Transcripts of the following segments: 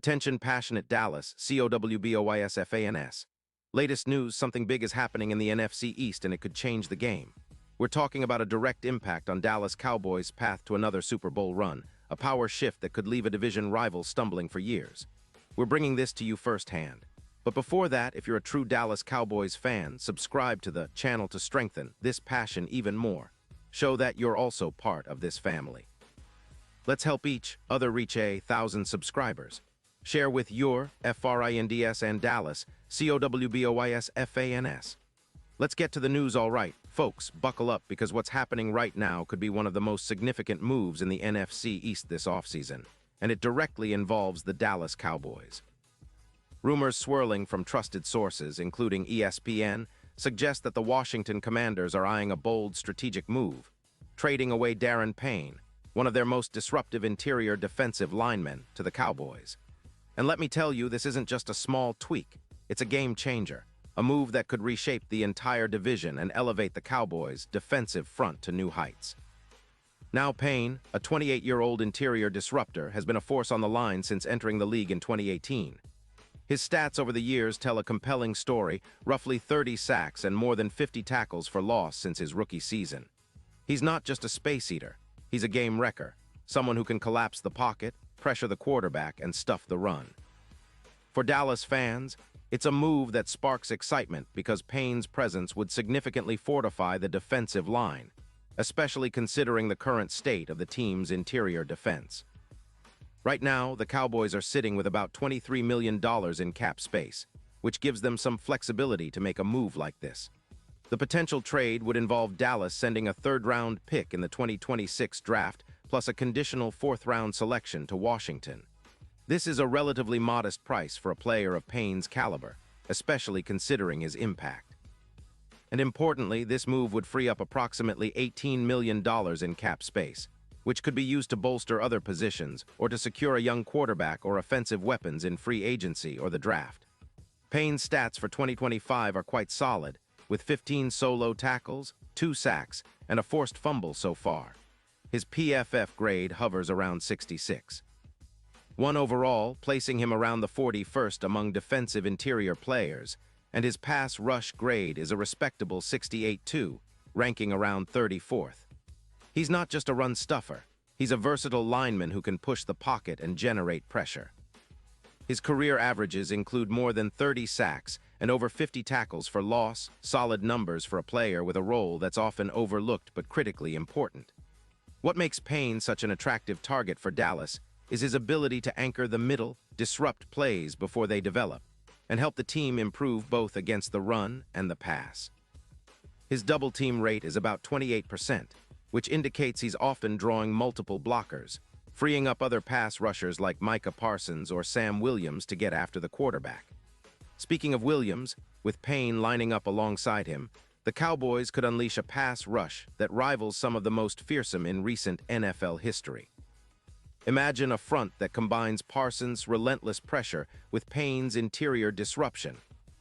Attention passionate Dallas, Cowboys. Latest news, something big is happening in the NFC East and it could change the game. We're talking about a direct impact on Dallas Cowboys' path to another Super Bowl run, a power shift that could leave a division rival stumbling for years. We're bringing this to you firsthand. But before that, if you're a true Dallas Cowboys fan, subscribe to the channel to strengthen this passion even more. Show that you're also part of this family. Let's help each other reach 1,000 subscribers. Share with your friends and Dallas, Cowboys. Let's get to the news. All right, folks, buckle up because what's happening right now could be one of the most significant moves in the NFC East this offseason, and it directly involves the Dallas Cowboys. Rumors swirling from trusted sources, including ESPN, suggest that the Washington Commanders are eyeing a bold strategic move, trading away Darren Payne, one of their most disruptive interior defensive linemen, to the Cowboys. And let me tell you, this isn't just a small tweak. It's a game changer, a move that could reshape the entire division and elevate the Cowboys' defensive front to new heights. Now Payne, a 28-year-old interior disruptor, has been a force on the line since entering the league in 2018. His stats over the years tell a compelling story, roughly 30 sacks and more than 50 tackles for loss since his rookie season. He's not just a space eater, he's a game wrecker, someone who can collapse the pocket, pressure the quarterback, and stuff the run. For Dallas fans, it's a move that sparks excitement because Payne's presence would significantly fortify the defensive line, especially considering the current state of the team's interior defense. Right now, the Cowboys are sitting with about $23 million in cap space, which gives them some flexibility to make a move like this. The potential trade would involve Dallas sending a third-round pick in the 2026 draft, plus a conditional fourth-round selection to Washington. This is a relatively modest price for a player of Payne's caliber, especially considering his impact. And importantly, this move would free up approximately $18 million in cap space, which could be used to bolster other positions or to secure a young quarterback or offensive weapons in free agency or the draft. Payne's stats for 2025 are quite solid, with 15 solo tackles, 2 sacks, and a forced fumble so far. His PFF grade hovers around 66. 1 overall, placing him around the 41st among defensive interior players, and his pass rush grade is a respectable 68-2, ranking around 34th. He's not just a run stuffer, he's a versatile lineman who can push the pocket and generate pressure. His career averages include more than 30 sacks and over 50 tackles for loss, solid numbers for a player with a role that's often overlooked but critically important. What makes Payne such an attractive target for Dallas is his ability to anchor the middle, disrupt plays before they develop, and help the team improve both against the run and the pass. His double-team rate is about 28%, which indicates he's often drawing multiple blockers, freeing up other pass rushers like Micah Parsons or Sam Williams to get after the quarterback. Speaking of Williams, with Payne lining up alongside him, the Cowboys could unleash a pass rush that rivals some of the most fearsome in recent NFL history. Imagine a front that combines Parsons' relentless pressure with Payne's interior disruption.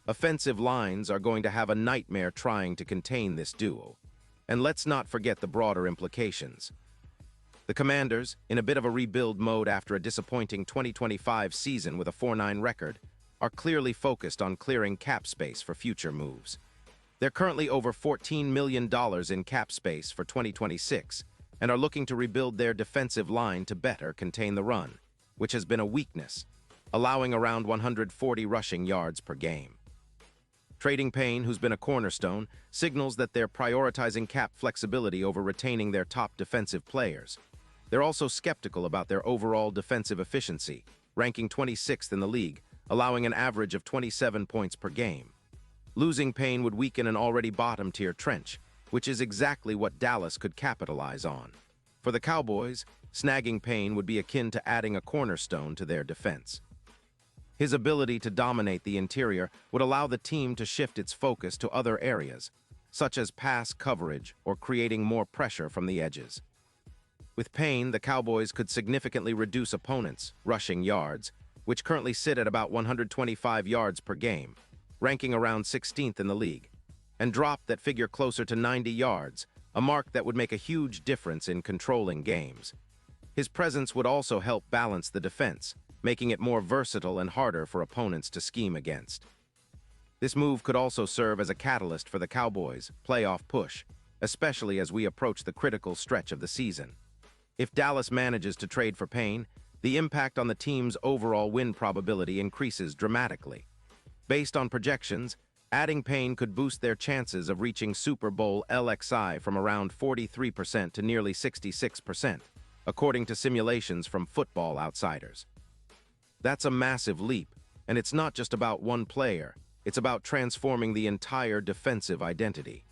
Offensive lines are going to have a nightmare trying to contain this duo. And let's not forget the broader implications. The Commanders, in a bit of a rebuild mode after a disappointing 2025 season with a 4-9 record, are clearly focused on clearing cap space for future moves. They're currently over $14 million in cap space for 2026 and are looking to rebuild their defensive line to better contain the run, which has been a weakness, allowing around 140 rushing yards per game. Trading Payne, who's been a cornerstone, signals that they're prioritizing cap flexibility over retaining their top defensive players. They're also skeptical about their overall defensive efficiency, ranking 26th in the league, allowing an average of 27 points per game. Losing Payne would weaken an already bottom-tier trench, which is exactly what Dallas could capitalize on. For the Cowboys, snagging Payne would be akin to adding a cornerstone to their defense. His ability to dominate the interior would allow the team to shift its focus to other areas, such as pass coverage or creating more pressure from the edges. With Payne, the Cowboys could significantly reduce opponents' rushing yards, which currently sit at about 125 yards per game, ranking around 16th in the league, and drop that figure closer to 90 yards, a mark that would make a huge difference in controlling games. His presence would also help balance the defense, making it more versatile and harder for opponents to scheme against. This move could also serve as a catalyst for the Cowboys' playoff push, especially as we approach the critical stretch of the season. If Dallas manages to trade for Payne, the impact on the team's overall win probability increases dramatically. Based on projections, adding Payne could boost their chances of reaching Super Bowl LXI from around 43% to nearly 66%, according to simulations from Football Outsiders. That's a massive leap, and it's not just about one player. It's about transforming the entire defensive identity.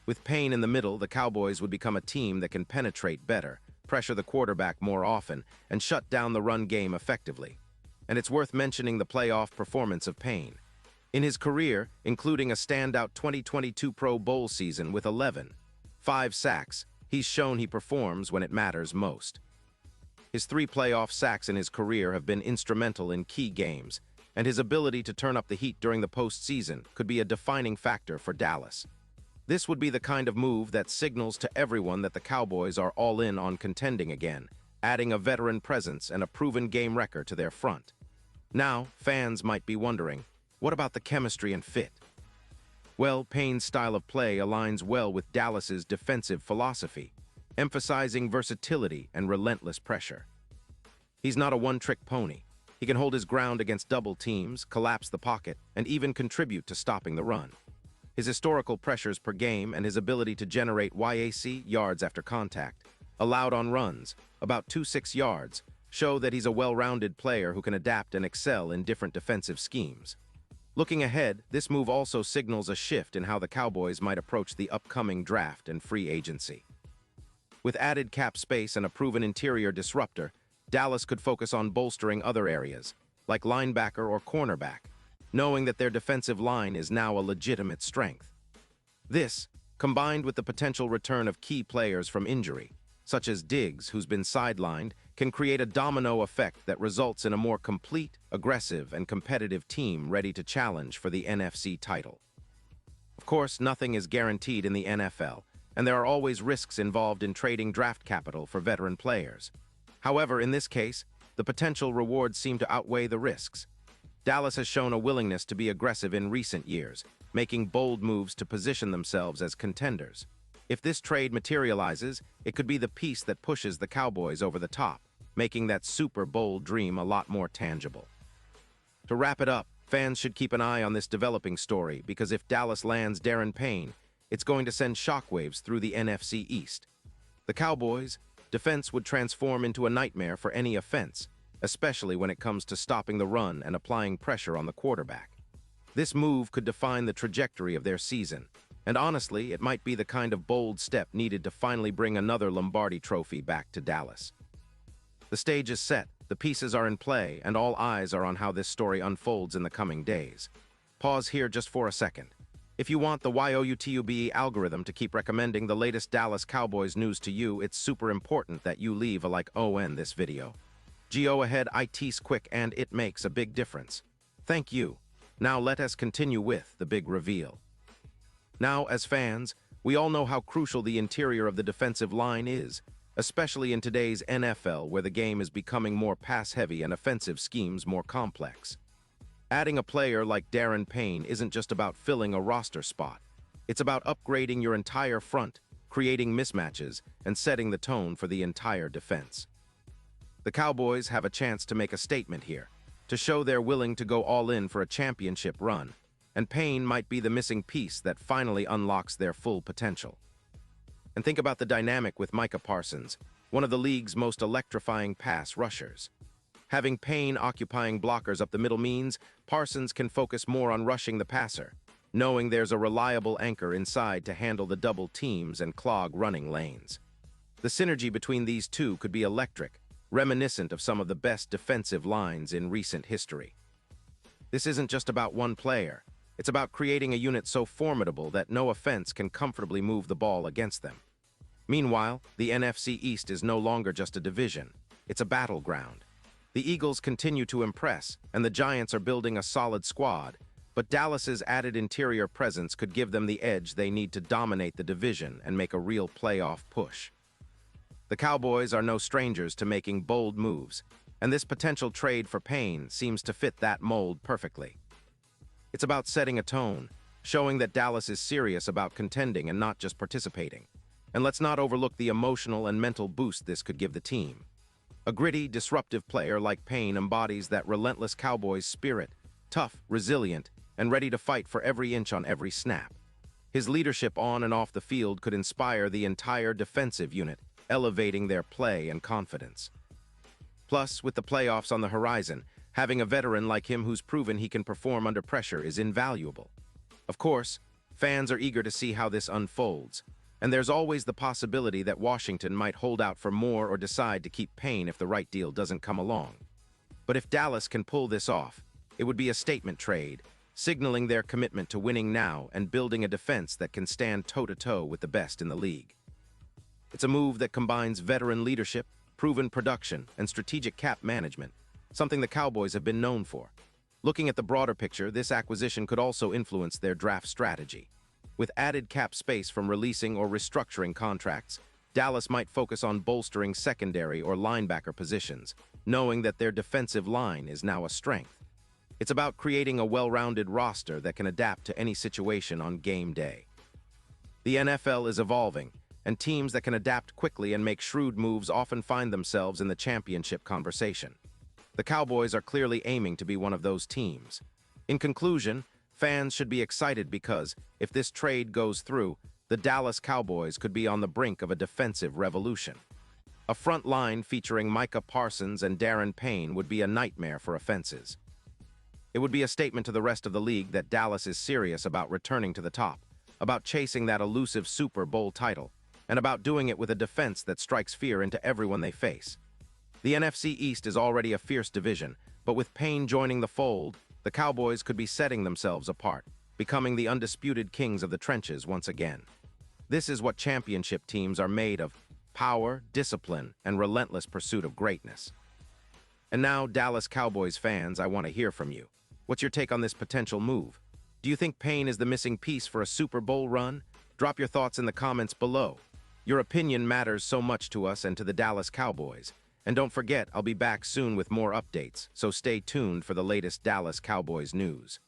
With Payne in the middle, the Cowboys would become a team that can penetrate better, pressure the quarterback more often, and shut down the run game effectively. And it's worth mentioning the playoff performance of Payne. In his career, including a standout 2022 Pro Bowl season with 5 sacks, he's shown he performs when it matters most. His 3 playoff sacks in his career have been instrumental in key games, and his ability to turn up the heat during the postseason could be a defining factor for Dallas. This would be the kind of move that signals to everyone that the Cowboys are all in on contending again, adding a veteran presence and a proven game record to their front. Now, fans might be wondering, what about the chemistry and fit? Well, Payne's style of play aligns well with Dallas's defensive philosophy, emphasizing versatility and relentless pressure. He's not a one-trick pony. He can hold his ground against double teams, collapse the pocket, and even contribute to stopping the run. His historical pressures per game and his ability to generate YAC, yards after contact, allowed on runs, about 2.6 yards, show that he's a well-rounded player who can adapt and excel in different defensive schemes. Looking ahead, this move also signals a shift in how the Cowboys might approach the upcoming draft and free agency. With added cap space and a proven interior disruptor, Dallas could focus on bolstering other areas, like linebacker or cornerback, knowing that their defensive line is now a legitimate strength. This, combined with the potential return of key players from injury, such as Diggs, who's been sidelined, can create a domino effect that results in a more complete, aggressive, and competitive team ready to challenge for the NFC title. Of course, nothing is guaranteed in the NFL, and there are always risks involved in trading draft capital for veteran players. However, in this case, the potential rewards seem to outweigh the risks. Dallas has shown a willingness to be aggressive in recent years, making bold moves to position themselves as contenders. If this trade materializes, it could be the piece that pushes the Cowboys over the top, making that Super Bowl dream a lot more tangible. To wrap it up, fans should keep an eye on this developing story because if Dallas lands Darren Payne, it's going to send shockwaves through the NFC East. The Cowboys' defense would transform into a nightmare for any offense, especially when it comes to stopping the run and applying pressure on the quarterback. This move could define the trajectory of their season, and honestly, it might be the kind of bold step needed to finally bring another Lombardi trophy back to Dallas. The stage is set, the pieces are in play, and all eyes are on how this story unfolds in the coming days. Pause here just for a second. If you want the YouTube algorithm to keep recommending the latest Dallas Cowboys news to you, it's super important that you leave a like on this video. Go ahead, it's quick and it makes a big difference. Thank you. Now let us continue with the big reveal. Now, as fans, we all know how crucial the interior of the defensive line is, especially in today's NFL where the game is becoming more pass-heavy and offensive schemes more complex. Adding a player like Darren Payne isn't just about filling a roster spot. It's about upgrading your entire front, creating mismatches, and setting the tone for the entire defense. The Cowboys have a chance to make a statement here, to show they're willing to go all in for a championship run, and Payne might be the missing piece that finally unlocks their full potential. And think about the dynamic with Micah Parsons, one of the league's most electrifying pass rushers. Having Payne occupying blockers up the middle means Parsons can focus more on rushing the passer, knowing there's a reliable anchor inside to handle the double teams and clog running lanes. The synergy between these two could be electric, reminiscent of some of the best defensive lines in recent history. This isn't just about one player. It's about creating a unit so formidable that no offense can comfortably move the ball against them. Meanwhile, the NFC East is no longer just a division. It's a battleground. The Eagles continue to impress, and the Giants are building a solid squad, but Dallas's added interior presence could give them the edge they need to dominate the division and make a real playoff push. The Cowboys are no strangers to making bold moves, And this potential trade for Payne seems to fit that mold perfectly. It's about setting a tone, showing that Dallas is serious about contending and not just participating. And let's not overlook the emotional and mental boost this could give the team. A gritty, disruptive player like Payne embodies that relentless Cowboys spirit, tough, resilient, and ready to fight for every inch on every snap. His leadership on and off the field could inspire the entire defensive unit, elevating their play and confidence. Plus, with the playoffs on the horizon, having a veteran like him who's proven he can perform under pressure is invaluable. Of course, fans are eager to see how this unfolds, and there's always the possibility that Washington might hold out for more or decide to keep Payne if the right deal doesn't come along. But if Dallas can pull this off, it would be a statement trade, signaling their commitment to winning now and building a defense that can stand toe-to-toe with the best in the league. It's a move that combines veteran leadership, proven production, and strategic cap management, something the Cowboys have been known for. Looking at the broader picture, this acquisition could also influence their draft strategy. With added cap space from releasing or restructuring contracts, Dallas might focus on bolstering secondary or linebacker positions, knowing that their defensive line is now a strength. It's about creating a well-rounded roster that can adapt to any situation on game day. The NFL is evolving, and teams that can adapt quickly and make shrewd moves often find themselves in the championship conversation. The Cowboys are clearly aiming to be one of those teams. In conclusion, fans should be excited because, if this trade goes through, the Dallas Cowboys could be on the brink of a defensive revolution. A front line featuring Micah Parsons and Darren Payne would be a nightmare for offenses. It would be a statement to the rest of the league that Dallas is serious about returning to the top, about chasing that elusive Super Bowl title, and about doing it with a defense that strikes fear into everyone they face. The NFC East is already a fierce division, but with Payne joining the fold, the Cowboys could be setting themselves apart, becoming the undisputed kings of the trenches once again. This is what championship teams are made of: power, discipline, and relentless pursuit of greatness. And now, Dallas Cowboys fans, I want to hear from you. What's your take on this potential move? Do you think Payne is the missing piece for a Super Bowl run? Drop your thoughts in the comments below. Your opinion matters so much to us and to the Dallas Cowboys. And don't forget, I'll be back soon with more updates, so stay tuned for the latest Dallas Cowboys news.